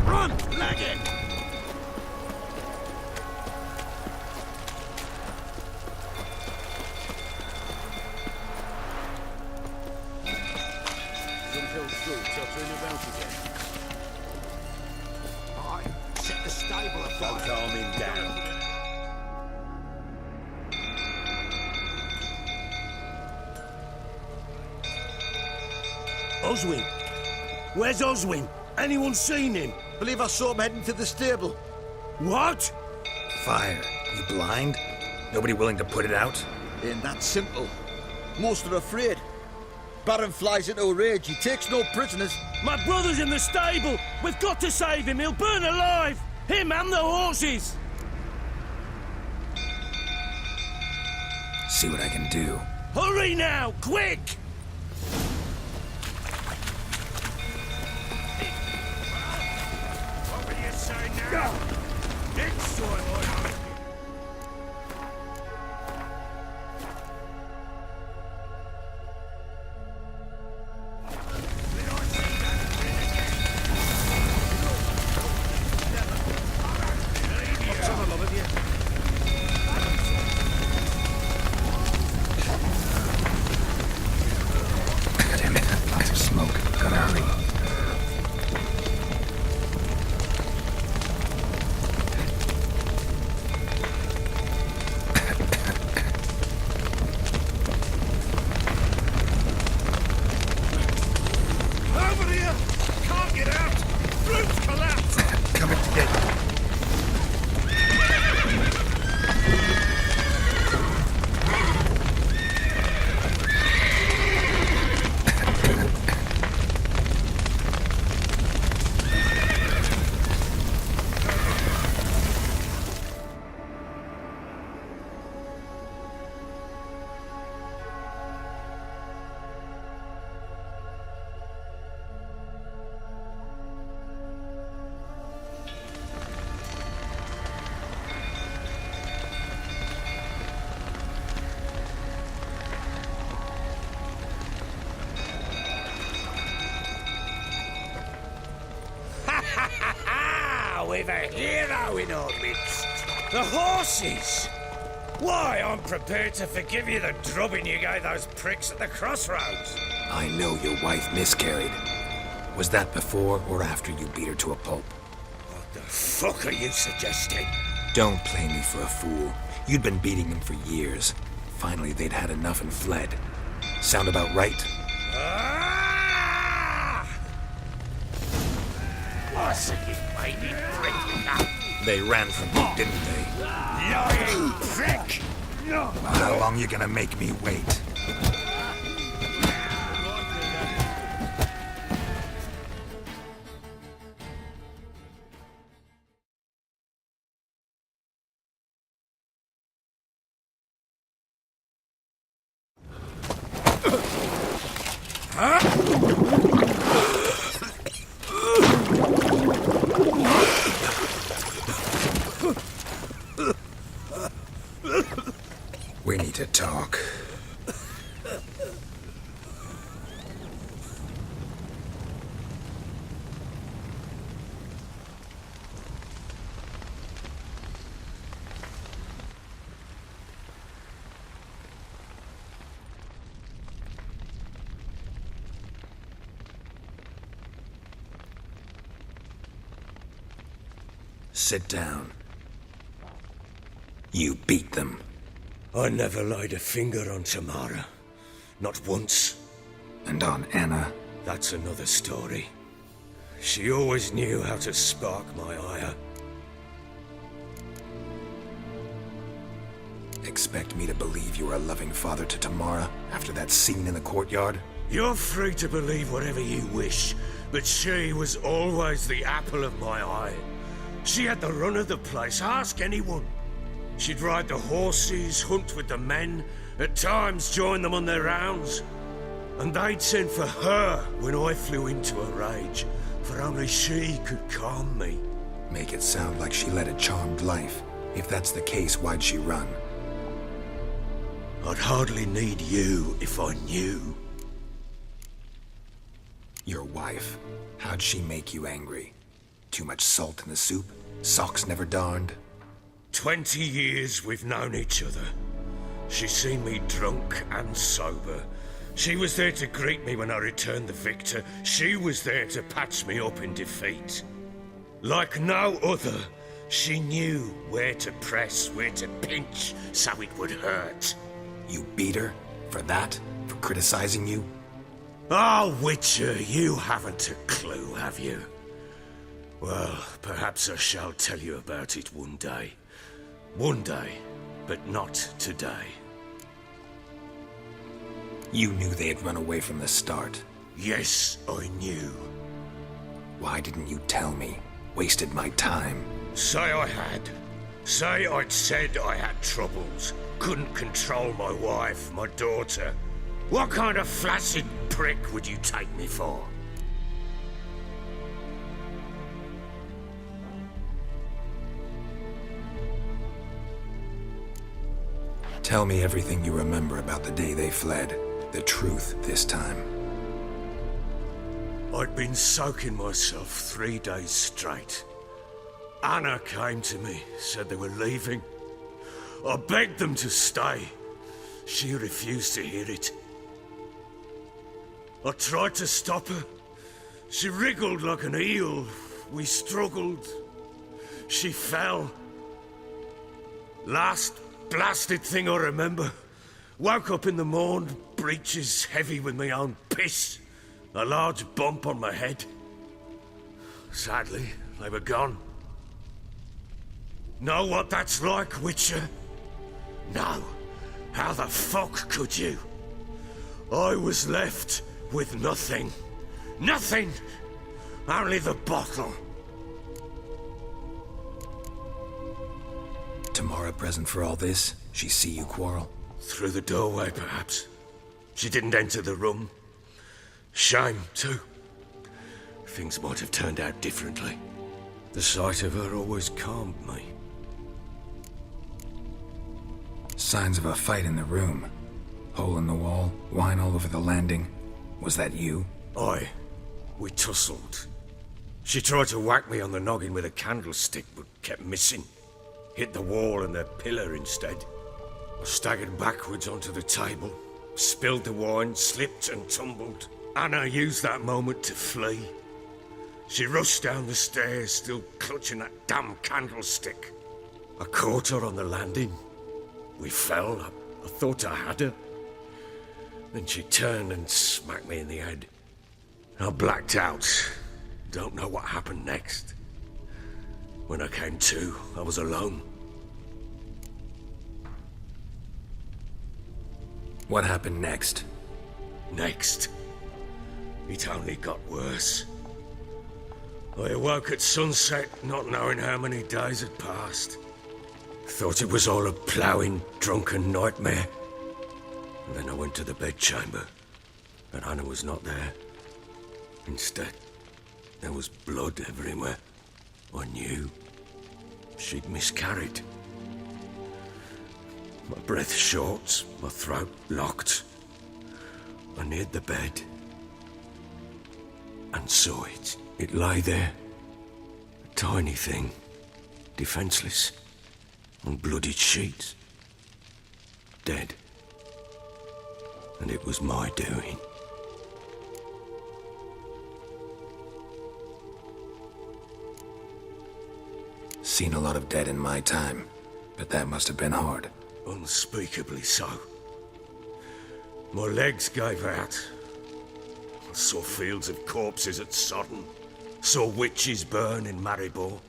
Run, lagging! Set the stable afire. Don't calm him down. Oswin? Where's Oswin? Anyone seen him? Believe I saw him heading to the stable. What? Fire. You blind? Nobody willing to put it out? Ain't that simple. Most are afraid. Baron flies into a rage. He takes no prisoners. My brother's in the stable! We've got to save him! He'll burn alive! Him and the horses! See what I can do. Hurry now! Quick! What will you say now? Next time I ask you. Damn it. Lots of smoke. Gotta hurry. Over here! Can't get out! Roof's collapsed! Coming to get you. We've a hero in our midst. The horses! Why, I'm prepared to forgive you the drubbing you gave those pricks at the crossroads. I know your wife miscarried. Was that before or after you beat her to a pulp? What the fuck are you suggesting? Don't play me for a fool. You'd been beating them for years. Finally, they'd had enough and fled. Sound about right? Ah! What's it, you baby prick? They ran from you, didn't they? Lying prick! How long you gonna make me wait? We need to talk. Sit down. You beat them. I never laid a finger on Tamara. Not once. And on Anna. That's another story. She always knew how to spark my ire. Expect me to believe you were a loving father to Tamara after that scene in the courtyard? You're free to believe whatever you wish, but she was always the apple of my eye. She had the run of the place, ask anyone. She'd ride the horses, hunt with the men, at times join them on their rounds. And they'd send for her when I flew into a rage, for only she could calm me. Make it sound like she led a charmed life. If that's the case, why'd she run? I'd hardly need you if I knew. Your wife. How'd she make you angry? Too much salt in the soup? Socks never darned? 20 years we've known each other. She's seen me drunk and sober. She was there to greet me when I returned the victor. She was there to patch me up in defeat. Like no other, she knew where to press, where to pinch, so it would hurt. You beat her? For that? For criticizing you? Oh, Witcher, you haven't a clue, have you? Well, perhaps I shall tell you about it one day. One day, but not today. You knew they had run away from the start. Yes, I knew. Why didn't you tell me? Wasted my time. Say I had. Say I'd said I had troubles. Couldn't control my wife, my daughter. What kind of flaccid prick would you take me for? Tell me everything you remember about the day they fled. The truth this time. I'd been soaking myself 3 days straight. Anna came to me, said they were leaving. I begged them to stay. She refused to hear it. I tried to stop her. She wriggled like an eel. We struggled. She fell. Last blasted thing I remember. Woke up in the morn, breeches heavy with my own piss. A large bump on my head. Sadly, they were gone. Know what that's like, Witcher? No. How the fuck could you? I was left with nothing. Nothing! Only the bottle. Tamara present for all this? She see you quarrel? Through the doorway, perhaps. She didn't enter the room. Shame, too. Things might have turned out differently. The sight of her always calmed me. Signs of a fight in the room. Hole in the wall, wine all over the landing. Was that you? Aye. We tussled. She tried to whack me on the noggin with a candlestick, but kept missing. Hit the wall and the pillar instead. I staggered backwards onto the table, spilled the wine, slipped and tumbled. Anna used that moment to flee. She rushed down the stairs, still clutching that damn candlestick. I caught her on the landing. We fell. I thought I had her. Then she turned and smacked me in the head. I blacked out. Don't know what happened next. When I came to, I was alone. What happened next? Next, it only got worse. I awoke at sunset, not knowing how many days had passed. Thought it was all a ploughing, drunken nightmare. And then I went to the bedchamber, and Anna was not there. Instead, there was blood everywhere. I knew she'd miscarried. My breath short, my throat locked. I neared the bed and saw it. It lay there, a tiny thing, defenseless, on bloodied sheets, dead. And it was my doing. Seen a lot of dead in my time, but that must have been hard. Unspeakably so. My legs gave out. I saw fields of corpses at Sodden. Saw witches burn in Maribor.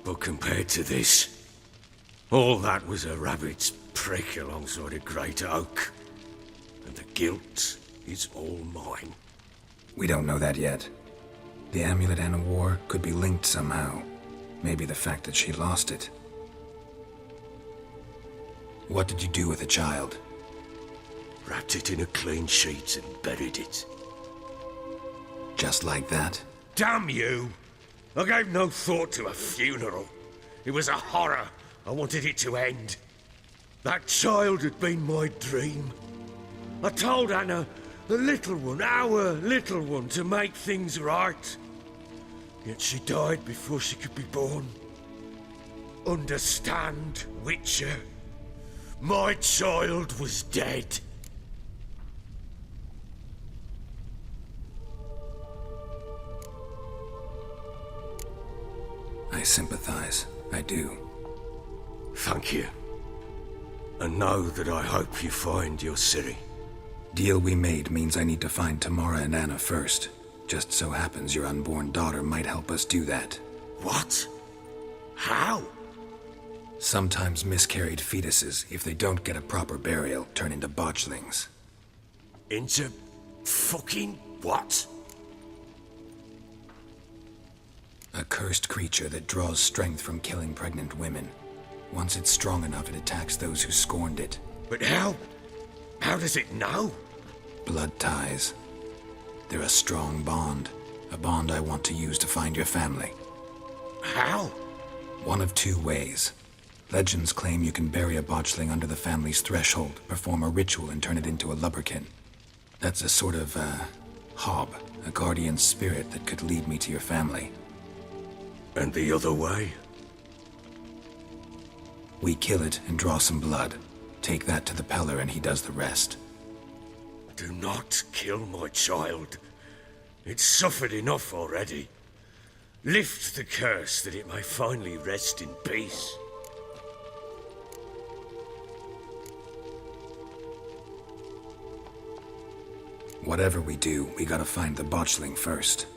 But compared to this, all that was a rabbit's prick alongside a great oak. And the guilt is all mine. We don't know that yet. The amulet Anna wore could be linked somehow. Maybe the fact that she lost it. What did you do with the child? Wrapped it in a clean sheet and buried it. Just like that? Damn you! I gave no thought to a funeral. It was a horror. I wanted it to end. That child had been my dream. I told Anna, the little one, our little one, to make things right. Yet she died before she could be born. Understand, Witcher? My child was dead. I sympathize. I do. Thank you. And know that I hope you find your Ciri. Deal we made means I need to find Tamara and Anna first. Just so happens your unborn daughter might help us do that. What? How? Sometimes miscarried fetuses, if they don't get a proper burial, turn into botchlings. Into fucking what? A cursed creature that draws strength from killing pregnant women. Once it's strong enough, it attacks those who scorned it. But how? How does it know? Blood ties. They're a strong bond. A bond I want to use to find your family. How? One of two ways. Legends claim you can bury a botchling under the family's threshold, perform a ritual, and turn it into a lubberkin. That's a sort of, hob, a guardian spirit that could lead me to your family. And the other way? We kill it and draw some blood. Take that to the Peller and he does the rest. Do not kill my child. It's suffered enough already. Lift the curse that it may finally rest in peace. Whatever we do, we gotta find the botchling first.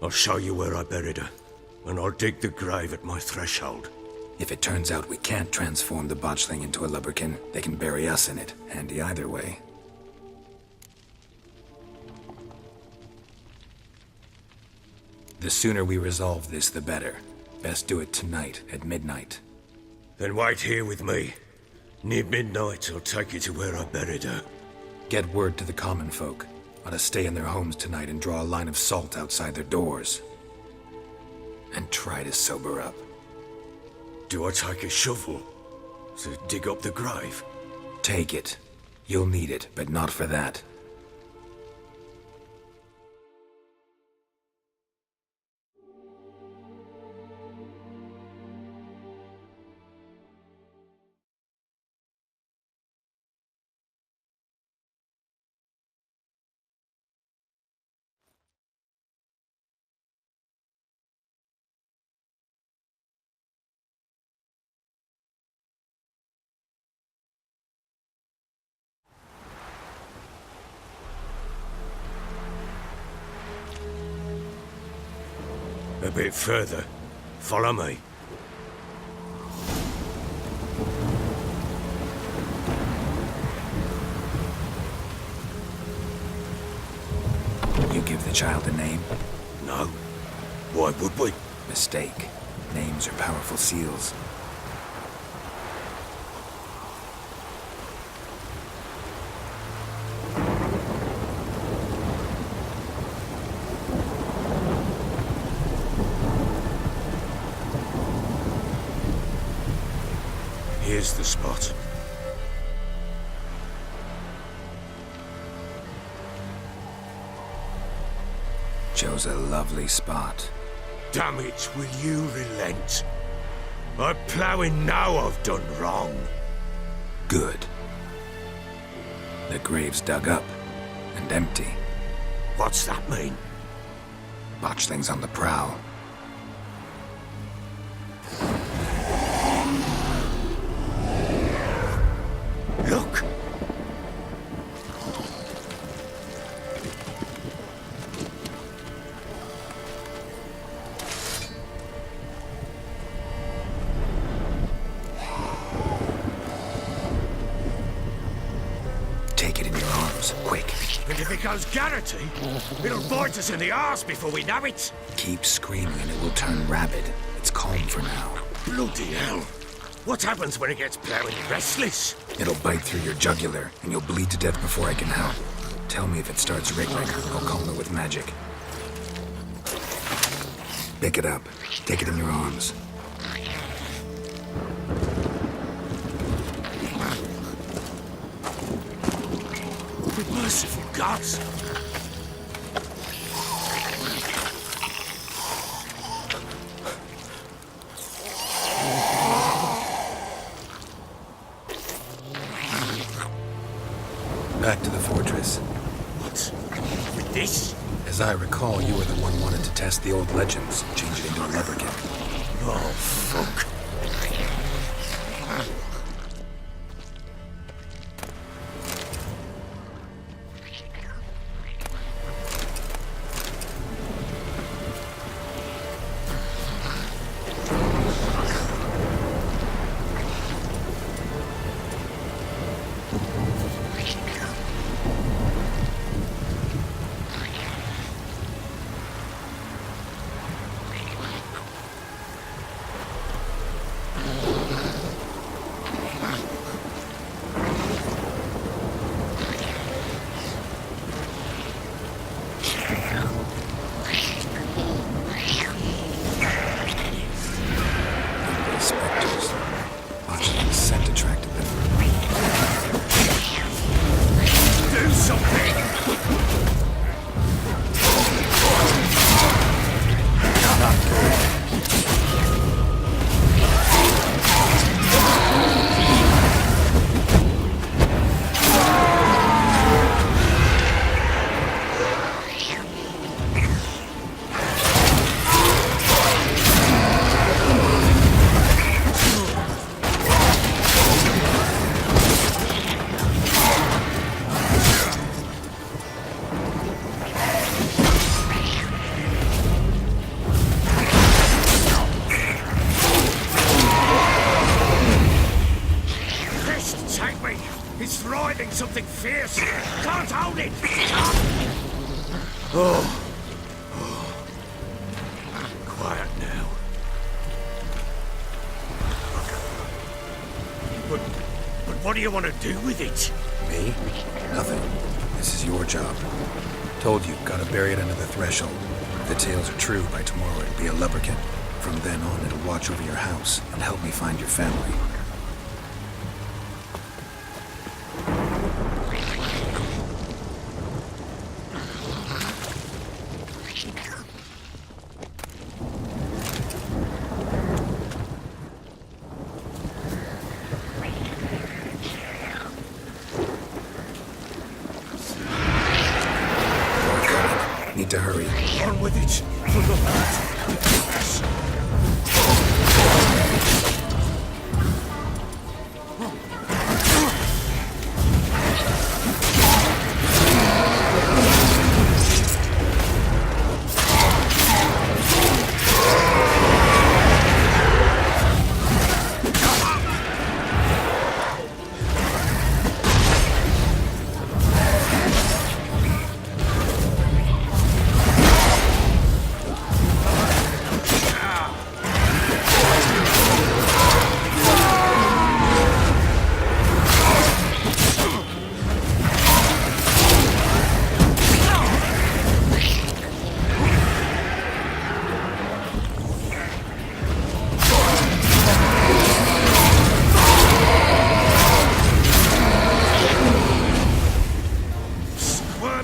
I'll show you where I buried her, and I'll dig the grave at my threshold. If it turns out we can't transform the botchling into a lubberkin, they can bury us in it. Handy either way. The sooner we resolve this, the better. Best do it tonight, at midnight. Then wait here with me. Near midnight, I'll take you to where I buried her. Get word to the common folk. Ought to stay in their homes tonight and draw a line of salt outside their doors. And try to sober up. Do I take a shovel to dig up the grave? Take it. You'll need it, but not for that. A bit further. Follow me. You give the child a name? No. Why would we? Mistake. Names are powerful seals. Here's the spot. Chose a lovely spot. Damn it, will you relent? I'm ploughing now I've done wrong. Good. The grave's dug up and empty. What's that mean? Botchling's on the prowl. Look! Take it in your arms, quick. And if it goes Garrity, it'll bite us in the arse before we know it. Keep screaming and it will turn rabid. It's calm for now. Bloody hell. What happens when it gets plowing restless? It'll bite through your jugular, and you'll bleed to death before I can help. Tell me if it starts wriggling. I'll calm it with magic. Pick it up. Take it in your arms. got? Back to the fortress. What? With this? As I recall, you were the one wanted to test the old legends, change it into a lubberkin. Oh, fuck. Spectres. Botulin's scent attracted them. Do something! Take me! It's writhing something fierce! Can't hold it! Oh. Quiet now. But what do you want to do with it? Me? Nothing. This is your job. Told you, gotta bury it under the threshold. If the tales are true, by tomorrow it'll be a lubberkin. From then on, it'll watch over your house and help me find your family. Need to hurry. On with it!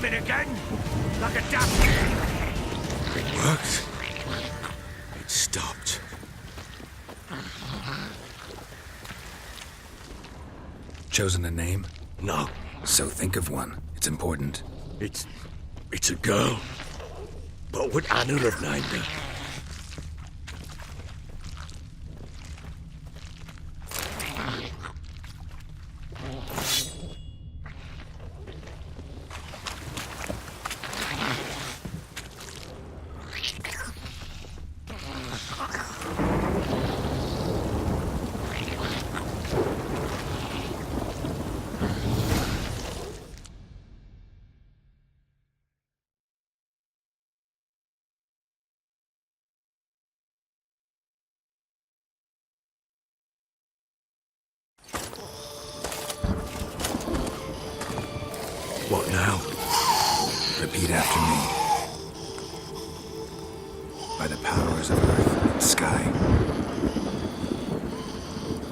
Again? Like a duck? It worked. It stopped. Chosen a name? No. So think of one. It's important. It's a girl. What would Anna have named her? What now? Repeat after me. By the powers of earth and sky.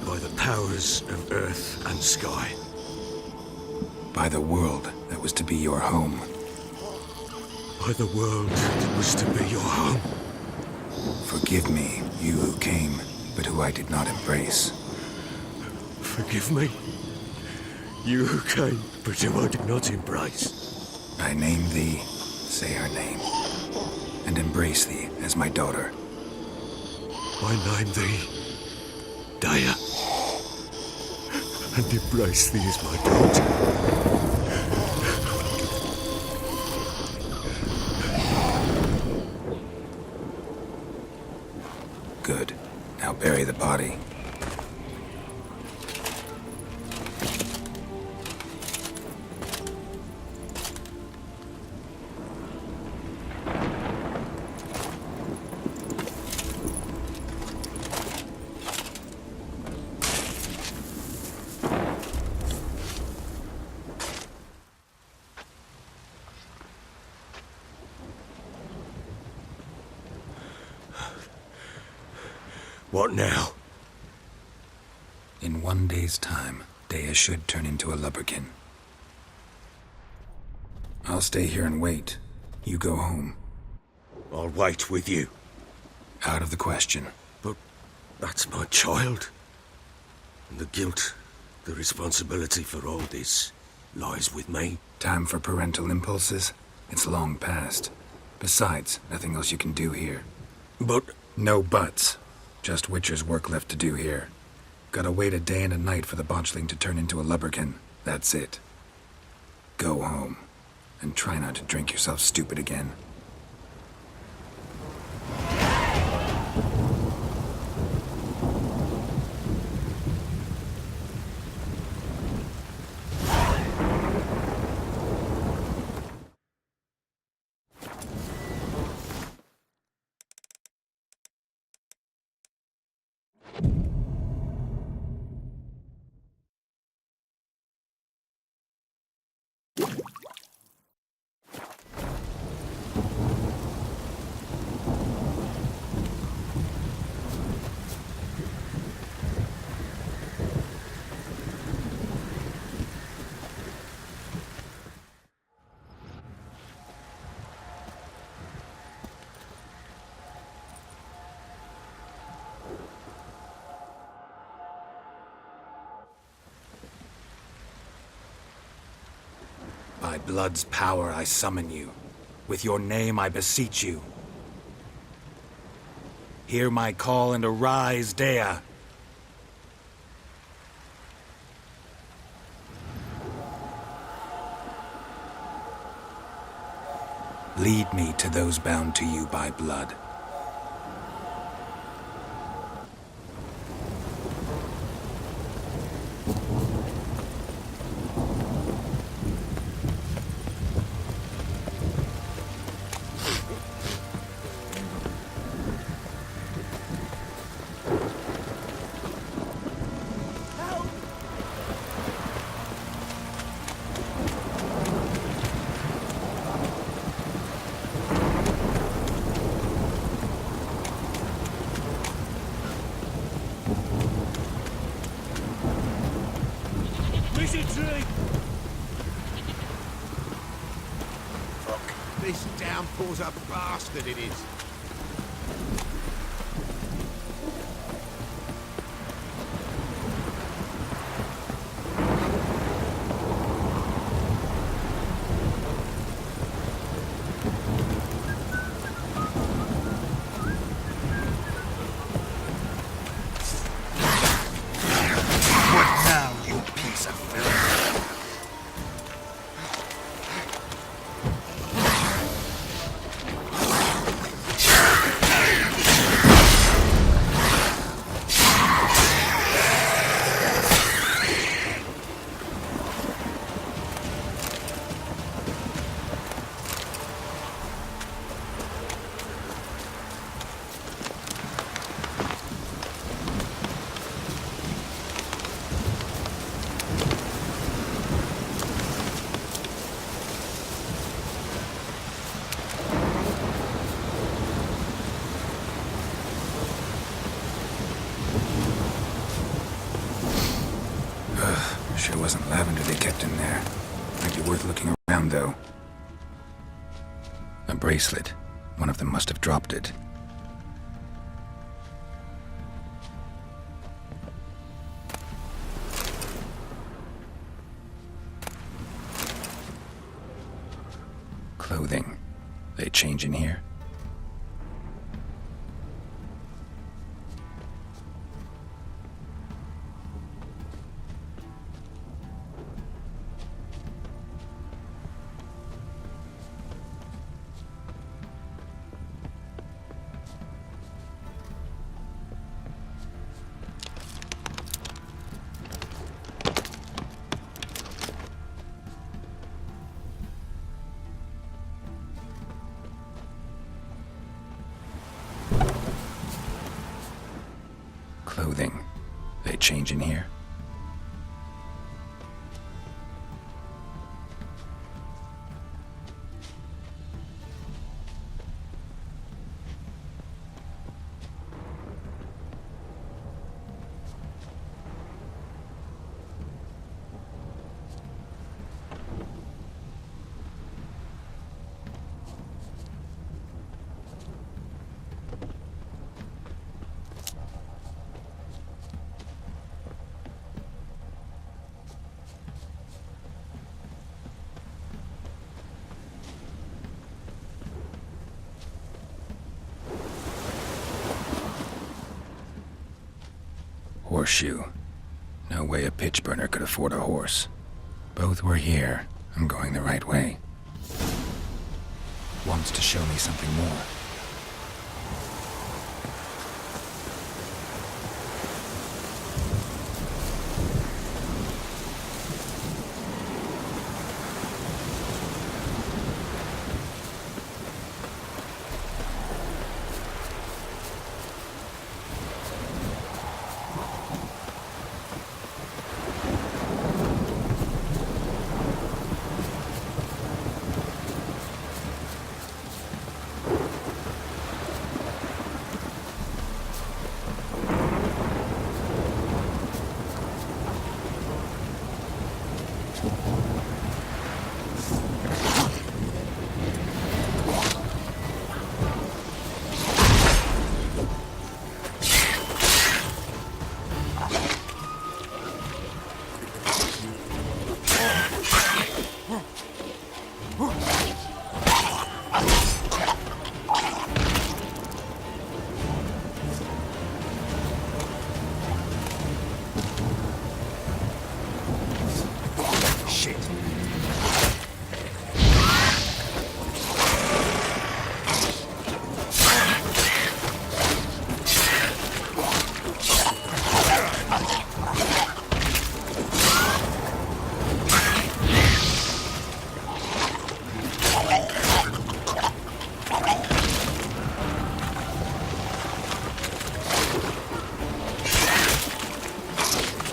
By the powers of earth and sky. By the world that was to be your home. By the world that was to be your home. Forgive me, you who came, but who I did not embrace. Forgive me. You who came, but who I did not embrace. I name thee, say her name, and embrace thee as my daughter. I name thee Dea, and embrace thee as my daughter. Good. Now bury the body. What now? In 1 day's time, Dea should turn into a lubberkin. I'll stay here and wait. You go home. I'll wait with you. Out of the question. But that's my child. And the guilt, the responsibility for all this lies with me. Time for parental impulses? It's long past. Besides, nothing else you can do here. But No buts. Just Witcher's work left to do here. Gotta wait a day and a night for the botchling to turn into a lubberkin. That's it. Go home. And try not to drink yourself stupid again. By blood's power I summon you. With your name I beseech you. Hear my call and arise, Dea. Lead me to those bound to you by blood. Wizardry! Fuck, this downpour's a bastard, it is. What now, you piece of filth? Sure wasn't lavender they kept in there. Might be worth looking around. time, though. A bracelet. One of them must have dropped it. Clothing. They change in here? Clothing. They change in here? Horseshoe. No way a pitch burner could afford a horse. Both were here. I'm going the right way. Wants to show me something more.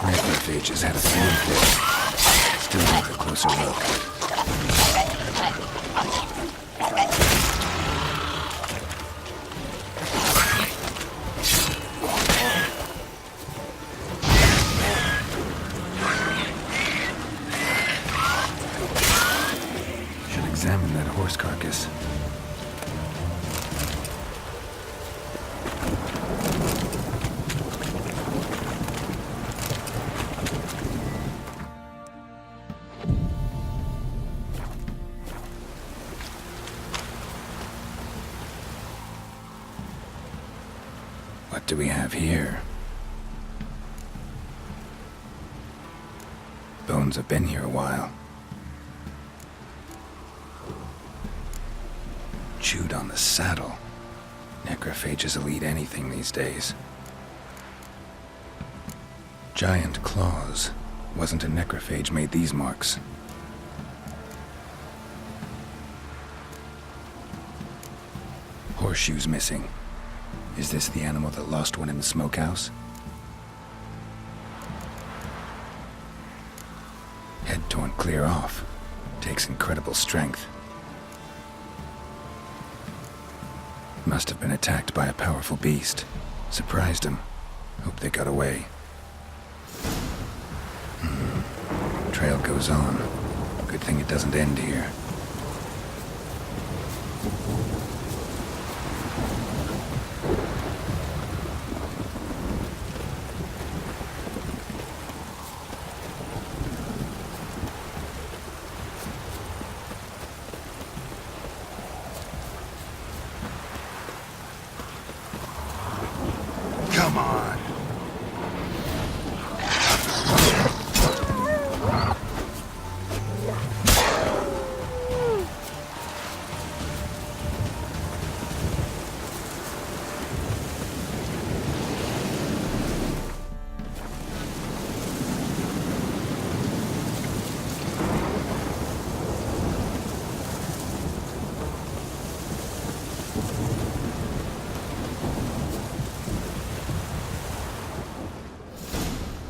Necrophages had a field there. Still need a closer look. Should examine that horse carcass. What do we have here? Bones have been here a while. Chewed on the saddle. Necrophages will eat anything these days. Giant claws. Wasn't a necrophage made these marks. Horseshoes missing. Is this the animal that lost one in the smokehouse? Head torn clear off. Takes incredible strength. Must have been attacked by a powerful beast. Surprised him. Hope they got away. Trail goes on. Good thing it doesn't end here. Come on.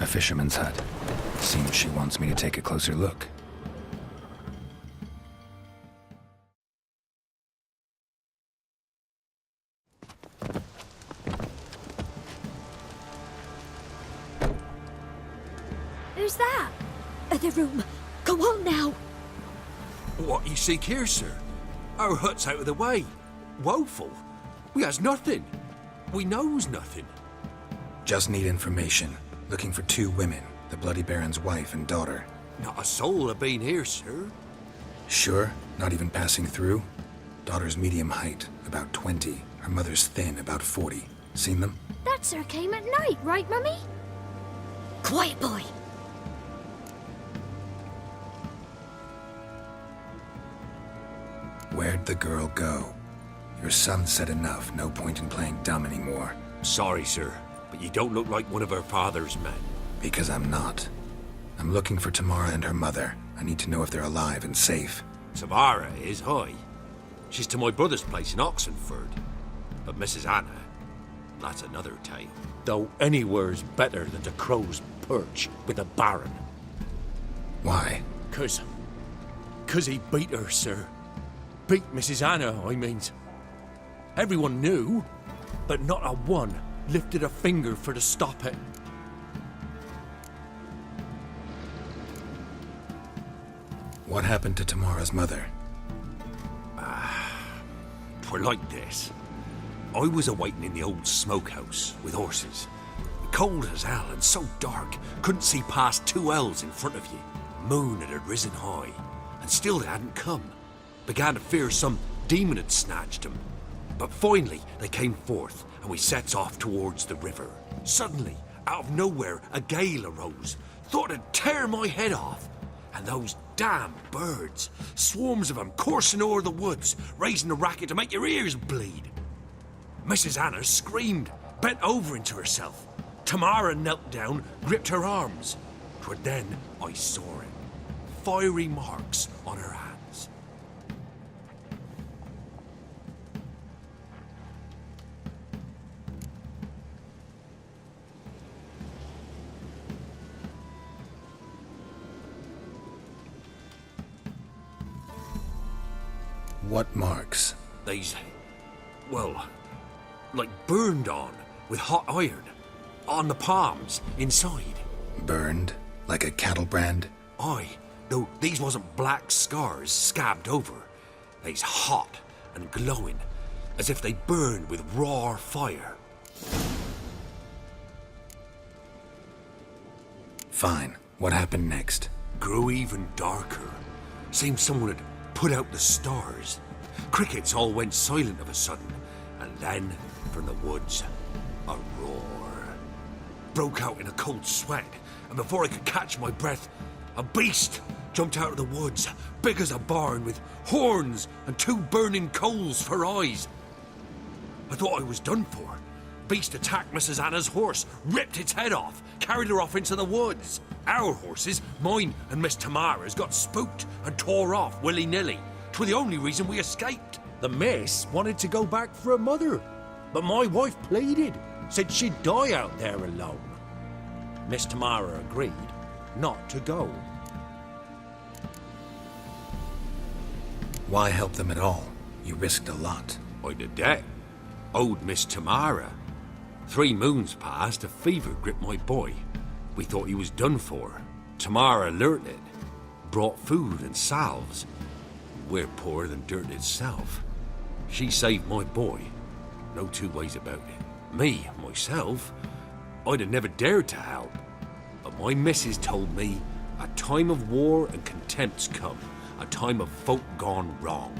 A fisherman's hut. Seems she wants me to take a closer look. Who's that? The room. Go on now. What you seek here, sir? Our hut's out of the way. Woeful. We has nothing. We knows nothing. Just need information. Looking for 2 women, the Bloody Baron's wife and daughter. Not a soul have been here, sir. Sure? Not even passing through? Daughter's medium height, about 20. Her mother's thin, about 40. Seen them? That sir came at night, right, Mummy? Quiet, boy. Where'd the girl go? Your son said enough. No point in playing dumb anymore. Sorry, sir, but you don't look like one of her father's men. Because I'm not. I'm looking for Tamara and her mother. I need to know if they're alive and safe. Tamara is, hi. She's to my brother's place in Oxenford. But Mrs. Anna, that's another tale. Though anywhere's better than the Crow's Perch with the Baron. Why? Cause he beat her, sir. Beat Mrs. Anna, I means. Everyone knew, but not a one lifted a finger for to stop it. What happened to Tamara's mother? Twere like this. I was awaiting in the old smokehouse with horses. Cold as hell and so dark, couldn't see past 2 ells in front of you. Moon had risen high, and still they hadn't come. Began to fear some demon had snatched them. But finally they came forth, and we sets off towards the river. Suddenly, out of nowhere, a gale arose. Thought it'd tear my head off. And those damn birds, swarms of them coursing o'er the woods, raising a racket to make your ears bleed. Mrs. Anna screamed, bent over into herself. Tamara knelt down, gripped her arms. 'Twere then I saw it. Fiery marks on her hands. What marks? They's, well, like burned on with hot iron. On the palms, inside. Burned? Like a cattle brand? Aye, though these wasn't black scars scabbed over. They's hot and glowing, as if they burned with raw fire. Fine. What happened next? Grew even darker. Seemed someone had put out the stars. Crickets all went silent of a sudden, and then, from the woods, a roar. Broke out in a cold sweat, and before I could catch my breath, a beast jumped out of the woods, big as a barn, with horns and 2 burning coals for eyes. I thought I was done for. Beast attacked Mrs. Anna's horse, ripped its head off, carried her off into the woods. Our horses, mine and Miss Tamara's, got spooked and tore off willy-nilly. 'Twere the only reason we escaped. The miss wanted to go back for her mother, but my wife pleaded, said she'd die out there alone. Miss Tamara agreed not to go. Why help them at all? You risked a lot. I'd a debt. Owed Miss Tamara. 3 moons passed, a fever gripped my boy. We thought he was done for. Tamara learnt it. brought food and salves. We're poorer than dirt itself. She saved my boy. No two ways about it. Me, myself, I'd have never dared to help. But my missus told me a time of war and contempt's come. A time of folk gone wrong.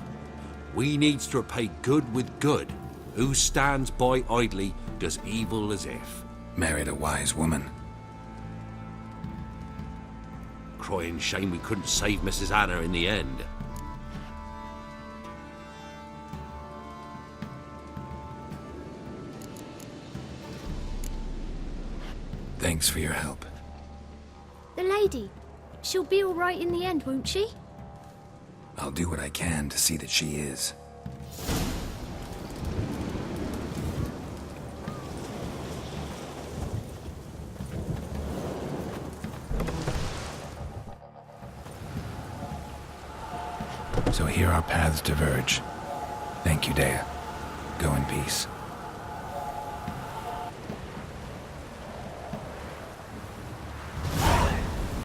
We needs to repay good with good. Who stands by idly does evil as if. Married a wise woman. Crying shame we couldn't save Mrs. Anna in the end. Thanks for your help. The lady. She'll be all right in the end, won't she? I'll do what I can to see that she is. So here our paths diverge. Thank you, Dea. Go in peace.